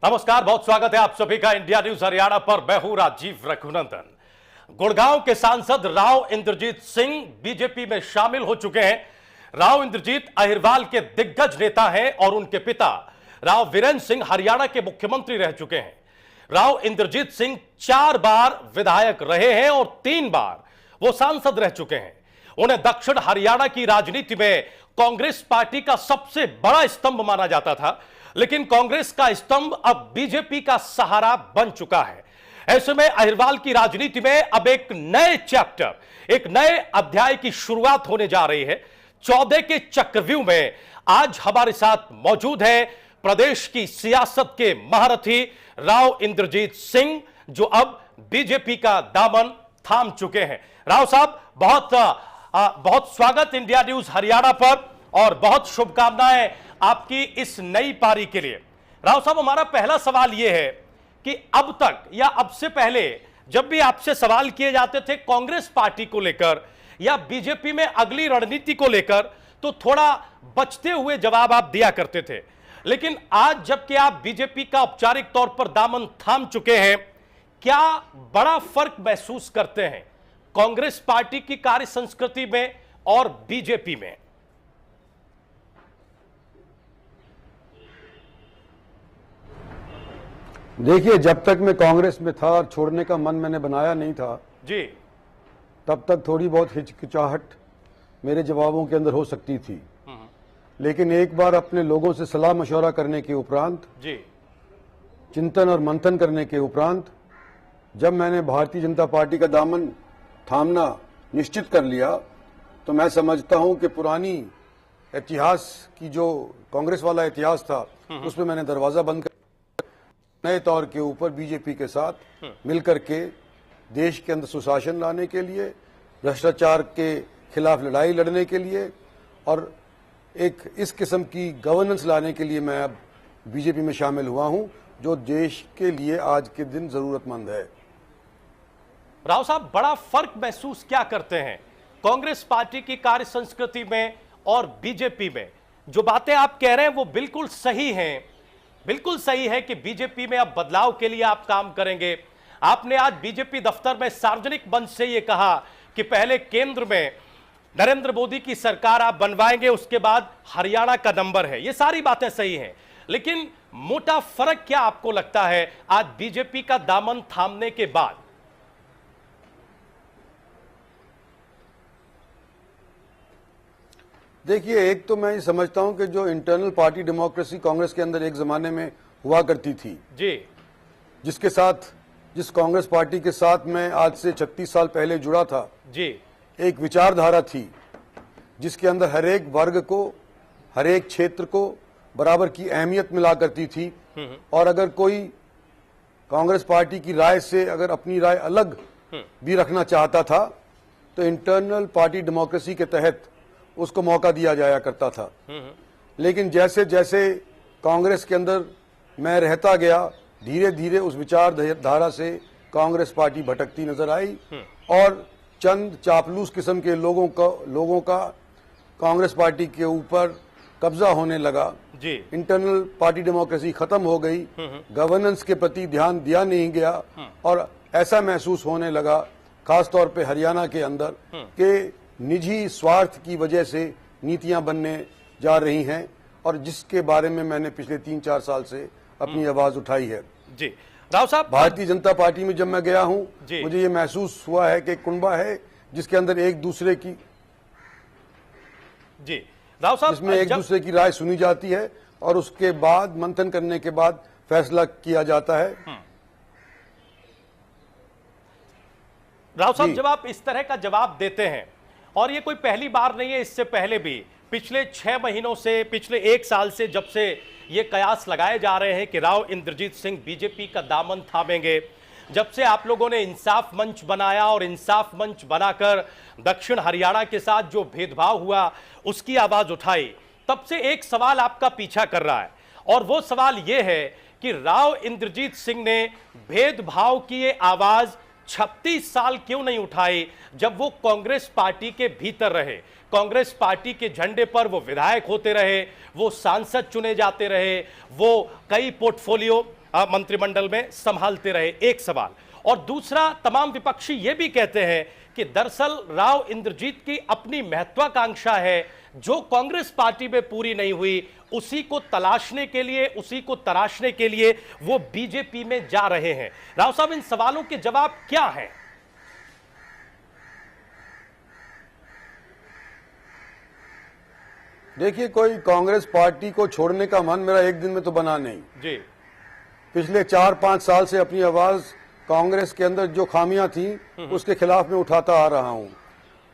नमस्कार, बहुत स्वागत है आप सभी का इंडिया न्यूज हरियाणा पर। मैं हूं राजीव रघुनंदन। गुड़गांव के सांसद राव इंद्रजीत सिंह बीजेपी में शामिल हो चुके हैं। राव इंद्रजीत अहिरवाल के दिग्गज नेता हैं और उनके पिता राव वीरेंद्र सिंह हरियाणा के मुख्यमंत्री रह चुके हैं। राव इंद्रजीत सिंह 4 बार विधायक रहे हैं और 3 बार वो सांसद रह चुके हैं। उन्हें दक्षिण हरियाणा की राजनीति में कांग्रेस पार्टी का सबसे बड़ा स्तंभ माना जाता था, लेकिन कांग्रेस का स्तंभ अब बीजेपी का सहारा बन चुका है। ऐसे में अहिरवाल की राजनीति में अब एक नए चैप्टर, एक नए अध्याय की शुरुआत होने जा रही है। 14 के चक्रव्यूह में आज हमारे साथ मौजूद है प्रदेश की सियासत के महारथी राव इंद्रजीत सिंह, जो अब बीजेपी का दामन थाम चुके हैं। राव साहब, बहुत स्वागत इंडिया न्यूज हरियाणा पर और बहुत शुभकामनाएं आपकी इस नई पारी के लिए। राव साहब, हमारा पहला सवाल यह है कि अब तक या अब से पहले जब भी आपसे सवाल किए जाते थे कांग्रेस पार्टी को लेकर या बीजेपी में अगली रणनीति को लेकर, तो थोड़ा बचते हुए जवाब आप दिया करते थे, लेकिन आज जबकि आप बीजेपी का औपचारिक तौर पर दामन थाम चुके हैं, क्या बड़ा फर्क महसूस करते हैं कांग्रेस पार्टी की कार्य संस्कृति में और बीजेपी में? देखिए, जब तक मैं कांग्रेस में था और छोड़ने का मन मैंने बनाया नहीं था जी, तब तक थोड़ी बहुत हिचकिचाहट मेरे जवाबों के अंदर हो सकती थी, लेकिन एक बार अपने लोगों से सलाह मशवरा करने के उपरांत जी, चिंतन और मंथन करने के उपरांत जब मैंने भारतीय जनता पार्टी का दामन थामना निश्चित कर लिया, तो मैं समझता हूं कि पुरानी इतिहास की जो कांग्रेस वाला इतिहास था उसमें मैंने दरवाजा बंद कर नए तौर के ऊपर बीजेपी के साथ मिलकर के देश के अंदर सुशासन लाने के लिए, भ्रष्टाचार के खिलाफ लड़ाई लड़ने के लिए और एक इस किस्म की गवर्नेंस लाने के लिए मैं अब बीजेपी में शामिल हुआ हूं, जो देश के लिए आज के दिन जरूरतमंद है। राव साहब, बड़ा फर्क महसूस क्या करते हैं कांग्रेस पार्टी की कार्य संस्कृति में और बीजेपी में? जो बातें आप कह रहे हैं वो बिल्कुल सही हैं, बिल्कुल सही है कि बीजेपी में अब बदलाव के लिए आप काम करेंगे। आपने आज बीजेपी दफ्तर में सार्वजनिक मंच से यह कहा कि पहले केंद्र में नरेंद्र मोदी की सरकार आप बनवाएंगे, उसके बाद हरियाणा का नंबर है। ये सारी बातें सही हैं, लेकिन मोटा फर्क क्या आपको लगता है आज बीजेपी का दामन थामने के बाद? देखिए, एक तो मैं ये समझता हूं कि जो इंटरनल पार्टी डेमोक्रेसी कांग्रेस के अंदर एक जमाने में हुआ करती थी जी, जिस कांग्रेस पार्टी के साथ मैं आज से 36 साल पहले जुड़ा था जी, एक विचारधारा थी जिसके अंदर हर एक वर्ग को, हर एक क्षेत्र को बराबर की अहमियत मिला करती थी। और अगर कोई कांग्रेस पार्टी की राय से अगर अपनी राय अलग भी रखना चाहता था तो इंटरनल पार्टी डेमोक्रेसी के तहत उसको मौका दिया जाया करता था। लेकिन जैसे जैसे कांग्रेस के अंदर मैं रहता गया, धीरे धीरे उस विचारधारा से कांग्रेस पार्टी भटकती नजर आई और चंद चापलूस किस्म के लोगों का कांग्रेस पार्टी के ऊपर कब्जा होने लगा जी। इंटरनल पार्टी डेमोक्रेसी खत्म हो गई, गवर्नेंस के प्रति ध्यान दिया नहीं गया और ऐसा महसूस होने लगा खास तौर पे हरियाणा के अंदर कि निजी स्वार्थ की वजह से नीतियां बनने जा रही हैं, और जिसके बारे में मैंने पिछले 3-4 साल से अपनी आवाज उठाई है। जी राव साहब, भारतीय जनता पार्टी में जब मैं गया हूं, मुझे ये महसूस हुआ है कि कुनबा है जिसके अंदर एक दूसरे की जी राव साहब, जिसमें एक दूसरे की राय सुनी जाती है और उसके बाद मंथन करने के बाद फैसला किया जाता है। राव साहब, जब आप इस तरह का जवाब देते हैं, और ये कोई पहली बार नहीं है, इससे पहले भी पिछले 6 महीनों से, पिछले 1 साल से जब से ये कयास लगाए जा रहे हैं कि राव इंद्रजीत सिंह बीजेपी का दामन थामेंगे, जब से आप लोगों ने इंसाफ मंच बनाया और इंसाफ मंच बनाकर दक्षिण हरियाणा के साथ जो भेदभाव हुआ उसकी आवाज उठाई, तब से एक सवाल आपका पीछा कर रहा है, और वो सवाल ये है कि राव इंद्रजीत सिंह ने भेदभाव की ये आवाज 36 साल क्यों नहीं उठाई जब वो कांग्रेस पार्टी के भीतर रहे, कांग्रेस पार्टी के झंडे पर वो विधायक होते रहे, वो सांसद चुने जाते रहे, वो कई पोर्टफोलियो मंत्रिमंडल में संभालते रहे, एक सवाल। और दूसरा, तमाम विपक्षी ये भी कहते हैं कि दरअसल राव इंद्रजीत की अपनी महत्वाकांक्षा है जो कांग्रेस पार्टी में पूरी नहीं हुई, उसी को तलाशने के लिए, उसी को तराशने के लिए वो बीजेपी में जा रहे हैं। राव साहब, इन सवालों के जवाब क्या हैं? देखिए, कोई कांग्रेस पार्टी को छोड़ने का मन मेरा एक दिन में तो बना नहीं जी। पिछले 4-5 साल से अपनी आवाज कांग्रेस के अंदर जो खामियां थी उसके खिलाफ मैं उठाता आ रहा हूं।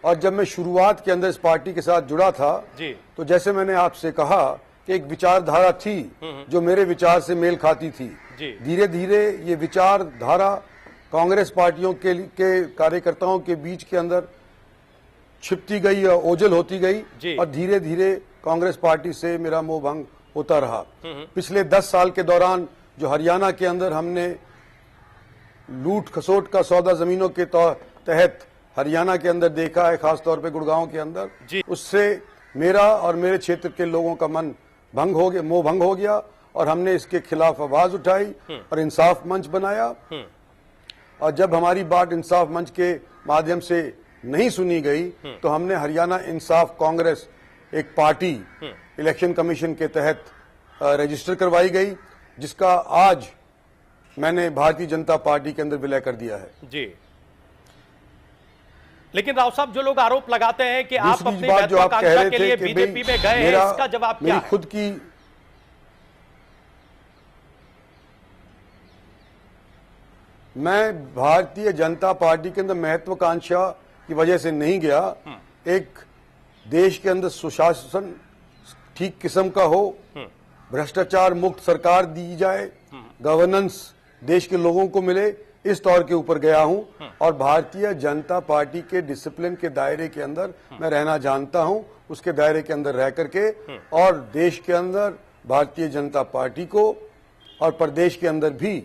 और जब मैं शुरुआत के अंदर इस पार्टी के साथ जुड़ा था जी। तो जैसे मैंने आपसे कहा कि एक विचारधारा थी जो मेरे विचार से मेल खाती थी। धीरे धीरे ये विचारधारा कांग्रेस पार्टियों के कार्यकर्ताओं के बीच के अंदर छिपती गई और ओझल होती गई और धीरे धीरे कांग्रेस पार्टी से मेरा मोह भंग होता रहा। पिछले 10 साल के दौरान जो हरियाणा के अंदर हमने लूट खसोट का सौदा जमीनों के तहत हरियाणा के अंदर देखा है, खासतौर पे गुड़गांव के अंदर, उससे मेरा और मेरे क्षेत्र के लोगों का मन भंग हो गया, मोह भंग हो गया और हमने इसके खिलाफ आवाज उठाई और इंसाफ मंच बनाया। और जब हमारी बात इंसाफ मंच के माध्यम से नहीं सुनी गई तो हमने हरियाणा इंसाफ कांग्रेस एक पार्टी इलेक्शन कमीशन के तहत रजिस्टर करवाई गई, जिसका आज मैंने भारतीय जनता पार्टी के अंदर विलय कर दिया है। जी। लेकिन राव साहब, जो लोग आरोप लगाते हैं कि आप अपनी बात जो आप कह रहे के लिए थे कि बीजेपी में गए हैं, इसका जवाब क्या है? खुद की मैं भारतीय जनता पार्टी के अंदर महत्वाकांक्षा की वजह से नहीं गया। एक देश के अंदर सुशासन ठीक किस्म का हो, भ्रष्टाचार मुक्त सरकार दी जाए, गवर्नेंस देश के लोगों को मिले, इस तौर के ऊपर गया हूं। और भारतीय जनता पार्टी के डिसिप्लिन के दायरे के अंदर मैं रहना जानता हूं, उसके दायरे के अंदर रह करके और देश के अंदर भारतीय जनता पार्टी को और प्रदेश के अंदर भी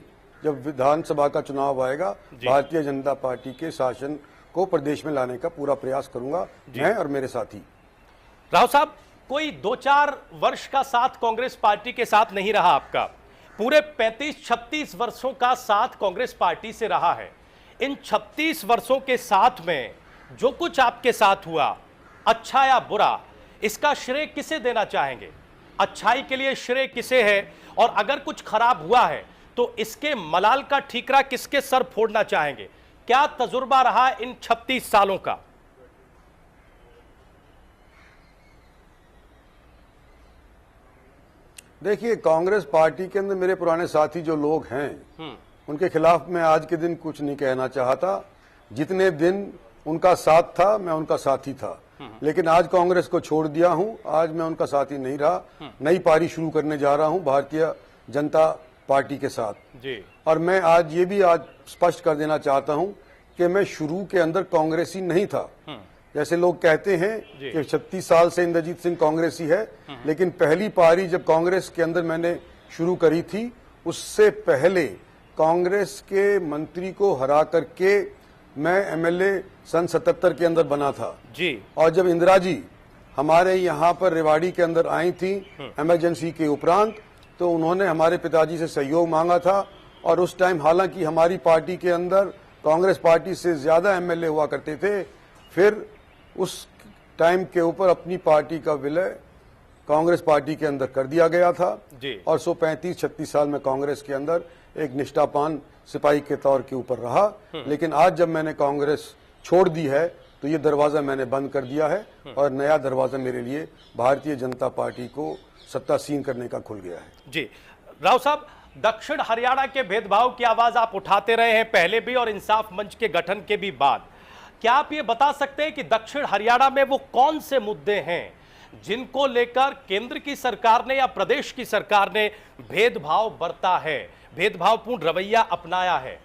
जब विधानसभा का चुनाव आएगा भारतीय जनता पार्टी के शासन को प्रदेश में लाने का पूरा प्रयास करूंगा, मैं और मेरे साथी। राव साहब, कोई 2-4 वर्ष का साथ कांग्रेस पार्टी के साथ नहीं रहा आपका, पूरे 35-36 वर्षों का साथ कांग्रेस पार्टी से रहा है। इन 36 वर्षों के साथ में जो कुछ आपके साथ हुआ, अच्छा या बुरा, इसका श्रेय किसे देना चाहेंगे? अच्छाई के लिए श्रेय किसे है? और अगर कुछ खराब हुआ है तो इसके मलाल का ठीकरा किसके सर फोड़ना चाहेंगे? क्या तजुर्बा रहा इन 36 सालों का? देखिए, कांग्रेस पार्टी के अंदर मेरे पुराने साथी जो लोग हैं उनके खिलाफ मैं आज के दिन कुछ नहीं कहना चाहता। जितने दिन उनका साथ था मैं उनका साथी था, लेकिन आज कांग्रेस को छोड़ दिया हूं, आज मैं उनका साथी नहीं रहा। नई पारी शुरू करने जा रहा हूं भारतीय जनता पार्टी के साथ जी। और मैं आज ये भी स्पष्ट कर देना चाहता हूं कि मैं शुरू के अंदर कांग्रेसी नहीं था। जैसे लोग कहते हैं कि 36 साल से इंद्रजीत सिंह कांग्रेसी है, लेकिन पहली पारी जब कांग्रेस के अंदर मैंने शुरू करी थी, उससे पहले कांग्रेस के मंत्री को हरा करके मैं एमएलए सन 77 के अंदर बना था जी। और जब इंदिरा जी हमारे यहाँ पर रेवाड़ी के अंदर आई थी इमरजेंसी के उपरांत, तो उन्होंने हमारे पिताजी से सहयोग मांगा था। और उस टाइम हालांकि हमारी पार्टी के अंदर कांग्रेस पार्टी से ज्यादा एमएलए हुआ करते थे, फिर उस टाइम के ऊपर अपनी पार्टी का विलय कांग्रेस पार्टी के अंदर कर दिया गया था जी। और 35-36 साल में कांग्रेस के अंदर एक निष्ठावान सिपाही के तौर के ऊपर रहा। लेकिन आज जब मैंने कांग्रेस छोड़ दी है तो ये दरवाजा मैंने बंद कर दिया है और नया दरवाजा मेरे लिए भारतीय जनता पार्टी को सत्तासीन करने का खुल गया है जी। राव साहब, दक्षिण हरियाणा के भेदभाव की आवाज आप उठाते रहे हैं पहले भी और इंसाफ मंच के गठन के भी बाद। क्या आप ये बता सकते हैं कि दक्षिण हरियाणा में वो कौन से मुद्दे हैं जिनको लेकर केंद्र की सरकार ने या प्रदेश की सरकार ने भेदभाव बरता है, भेदभावपूर्ण रवैया अपनाया है?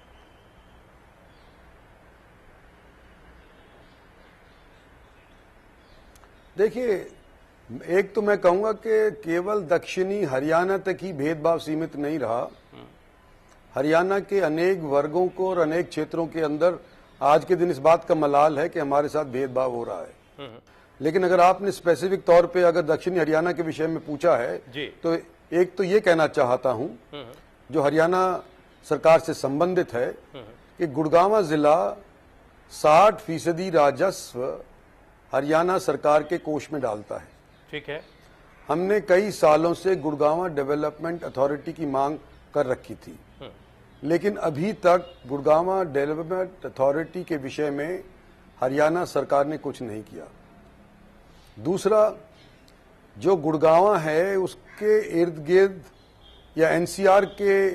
देखिए, एक तो मैं कहूंगा कि केवल दक्षिणी हरियाणा तक ही भेदभाव सीमित नहीं रहा। हरियाणा के अनेक वर्गों को और अनेक क्षेत्रों के अंदर आज के दिन इस बात का मलाल है कि हमारे साथ भेदभाव हो रहा है। लेकिन अगर आपने स्पेसिफिक तौर पे अगर दक्षिणी हरियाणा के विषय में पूछा है तो एक तो ये कहना चाहता हूं जो हरियाणा सरकार से संबंधित है कि गुड़गांव जिला 60% राजस्व हरियाणा सरकार के कोष में डालता है। ठीक है। हमने कई सालों से गुड़गांव डेवलपमेंट अथॉरिटी की मांग कर रखी थी, लेकिन अभी तक गुड़गांव डेवलपमेंट अथॉरिटी के विषय में हरियाणा सरकार ने कुछ नहीं किया। दूसरा, जो गुड़गांव है उसके इर्द गिर्द या एनसीआर के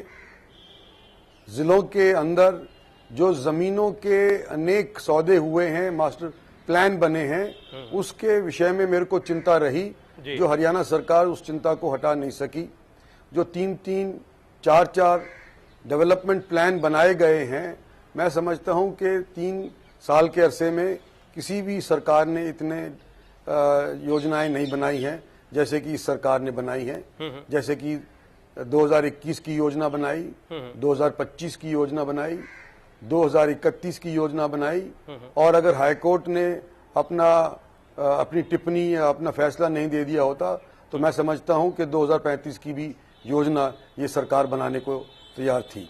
जिलों के अंदर जो जमीनों के अनेक सौदे हुए हैं, मास्टर प्लान बने हैं, उसके विषय में मेरे को चिंता रही, जो हरियाणा सरकार उस चिंता को हटा नहीं सकी। जो 3-3, 4-4 डेवलपमेंट प्लान बनाए गए हैं, मैं समझता हूं कि 3 साल के अरसे में किसी भी सरकार ने इतने योजनाएं नहीं बनाई हैं जैसे कि इस सरकार ने बनाई है। जैसे कि 2021 की योजना बनाई, 2025 की योजना बनाई, 2031 की योजना बनाई, और अगर हाईकोर्ट ने अपनी टिप्पणी या अपना फैसला नहीं दे दिया होता तो मैं समझता हूं कि 2035 की भी योजना ये सरकार बनाने को तैयार थी।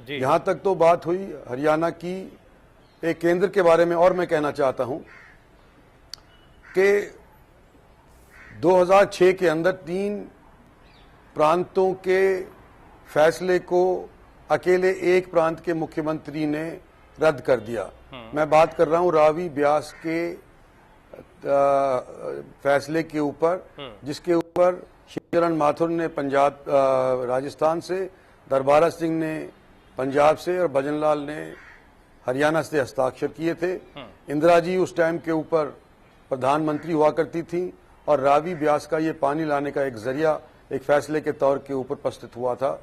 यहां तक तो बात हुई हरियाणा की। एक केंद्र के बारे में और मैं कहना चाहता हूं कि 2006 के अंदर 3 प्रांतों के फैसले को अकेले एक प्रांत के मुख्यमंत्री ने रद्द कर दिया। मैं बात कर रहा हूं रावी ब्यास के फैसले के ऊपर, जिसके ऊपर शिवचरण माथुर ने पंजाब राजस्थान से, दरबारा सिंह ने पंजाब से और भजनलाल ने हरियाणा से हस्ताक्षर किए थे। इंदिरा जी उस टाइम के ऊपर प्रधानमंत्री हुआ करती थी और रावी ब्यास का ये पानी लाने का एक जरिया एक फैसले के तौर के ऊपर प्रस्तुत हुआ था,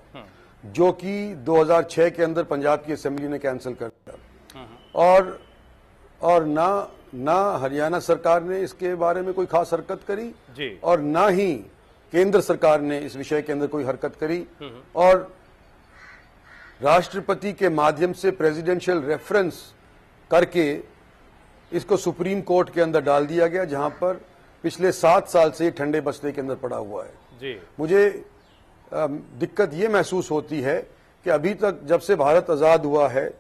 जो कि 2006 के अंदर पंजाब की असेंबली ने कैंसिल कर दिया। और ना हरियाणा सरकार ने इसके बारे में कोई खास हरकत करी और ना ही केंद्र सरकार ने इस विषय के अंदर कोई हरकत करी। और राष्ट्रपति के माध्यम से प्रेसिडेंशियल रेफरेंस करके इसको सुप्रीम कोर्ट के अंदर डाल दिया गया, जहां पर पिछले 7 साल से ठंडे बस्ते के अंदर पड़ा हुआ है। मुझे दिक्कत ये महसूस होती है कि अभी तक जब से भारत आजाद हुआ है,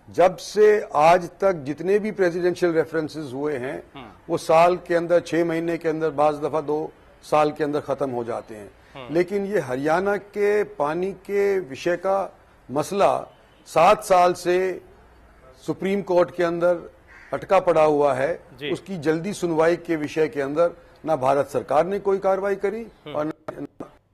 जब से आज तक जितने भी प्रेसिडेंशियल रेफरेंसेस हुए हैं, वो साल के अंदर 6 महीने के अंदर, बाज दफा 2 साल के अंदर खत्म हो जाते हैं। लेकिन ये हरियाणा के पानी के विषय का मसला 7 साल से सुप्रीम कोर्ट के अंदर अटका पड़ा हुआ है। उसकी जल्दी सुनवाई के विषय के अंदर ना भारत सरकार ने कोई कार्रवाई करी और न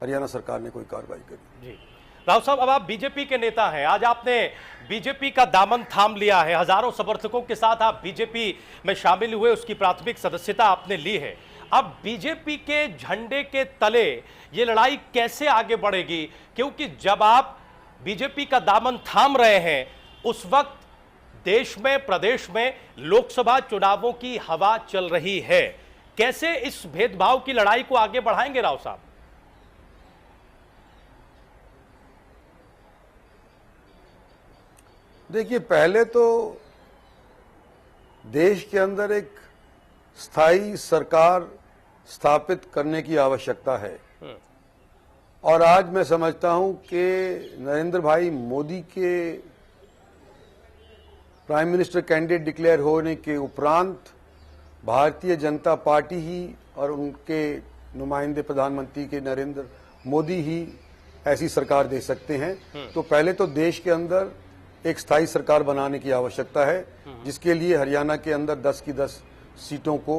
हरियाणा सरकार ने कोई कार्रवाई करी। राव साहब, अब आप बीजेपी के नेता हैं, आज आपने बीजेपी का दामन थाम लिया है, हजारों समर्थकों के साथ आप बीजेपी में शामिल हुए, उसकी प्राथमिक सदस्यता आपने ली है। अब बीजेपी के झंडे के तले ये लड़ाई कैसे आगे बढ़ेगी? क्योंकि जब आप बीजेपी का दामन थाम रहे हैं, उस वक्त देश में, प्रदेश में लोकसभा चुनावों की हवा चल रही है। कैसे इस भेदभाव की लड़ाई को आगे बढ़ाएंगे राव साहब? देखिए, पहले तो देश के अंदर एक स्थायी सरकार स्थापित करने की आवश्यकता है। और आज मैं समझता हूं कि नरेंद्र भाई मोदी के प्राइम मिनिस्टर कैंडिडेट डिक्लेयर होने के उपरांत भारतीय जनता पार्टी ही और उनके नुमाइंदे प्रधानमंत्री के नरेंद्र मोदी ही ऐसी सरकार दे सकते हैं। तो पहले तो देश के अंदर एक स्थायी सरकार बनाने की आवश्यकता है, जिसके लिए हरियाणा के अंदर 10 की 10 सीटों को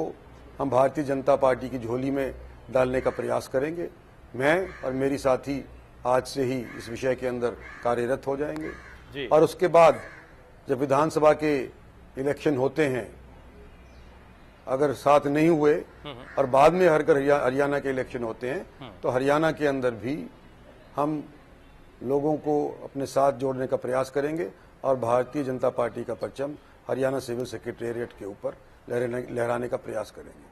हम भारतीय जनता पार्टी की झोली में डालने का प्रयास करेंगे। मैं और मेरी साथी आज से ही इस विषय के अंदर कार्यरत हो जाएंगे। और उसके बाद जब विधानसभा के इलेक्शन होते हैं, अगर साथ नहीं हुए और बाद में हरियाणा के इलेक्शन होते हैं, तो हरियाणा के अंदर भी हम लोगों को अपने साथ जोड़ने का प्रयास करेंगे और भारतीय जनता पार्टी का परचम हरियाणा सिविल सेक्रेटेरिएट के ऊपर लहराने का प्रयास करेंगे।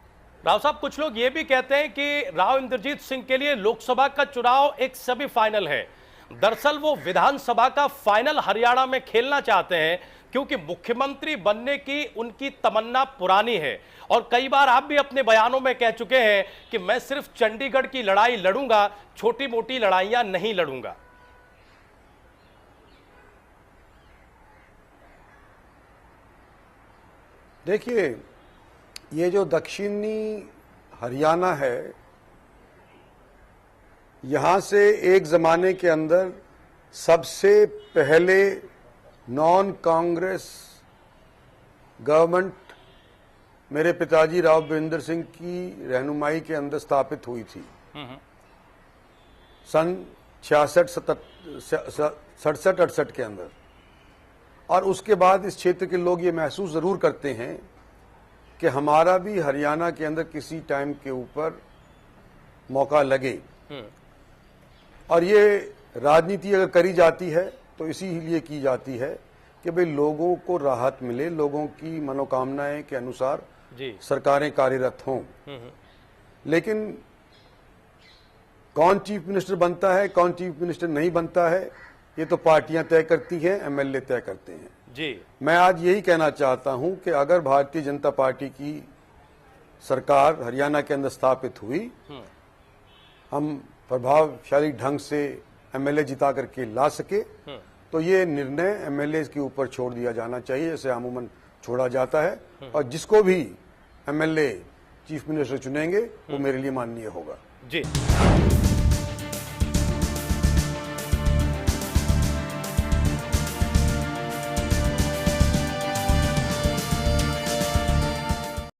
राव साहब, कुछ लोग ये भी कहते हैं कि राव इंद्रजीत सिंह के लिए लोकसभा का चुनाव एक सेमीफाइनल है। दरअसल वो विधानसभा का फाइनल हरियाणा में खेलना चाहते हैं, क्योंकि मुख्यमंत्री बनने की उनकी तमन्ना पुरानी है। और कई बार आप भी अपने बयानों में कह चुके हैं कि मैं सिर्फ चंडीगढ़ की लड़ाई लड़ूंगा, छोटी मोटी लड़ाइयां नहीं लड़ूंगा। देखिए, ये जो दक्षिणी हरियाणा है, यहां से एक जमाने के अंदर सबसे पहले नॉन कांग्रेस गवर्नमेंट मेरे पिताजी राव बिरेंद्र सिंह की रहनुमाई के अंदर स्थापित हुई थी सन 67-68 के अंदर। और उसके बाद इस क्षेत्र के लोग ये महसूस जरूर करते हैं कि हमारा भी हरियाणा के अंदर किसी टाइम के ऊपर मौका लगे। और ये राजनीति अगर करी जाती है तो इसीलिए की जाती है कि भाई लोगों को राहत मिले, लोगों की मनोकामनाएं के अनुसार सरकारें कार्यरत हों। लेकिन कौन चीफ मिनिस्टर बनता है, कौन चीफ मिनिस्टर नहीं बनता है, ये तो पार्टियां तय करती हैं, एमएलए तय करते हैं। जी मैं आज यही कहना चाहता हूं कि अगर भारतीय जनता पार्टी की सरकार हरियाणा के अंदर स्थापित हुई, हम प्रभावशाली ढंग से एमएलए जिता करके ला सके, तो ये निर्णय एमएलए के ऊपर छोड़ दिया जाना चाहिए, जैसे अमूमन छोड़ा जाता है। और जिसको भी एमएलए चीफ मिनिस्टर चुनेंगे वो मेरे लिए माननीय होगा। जी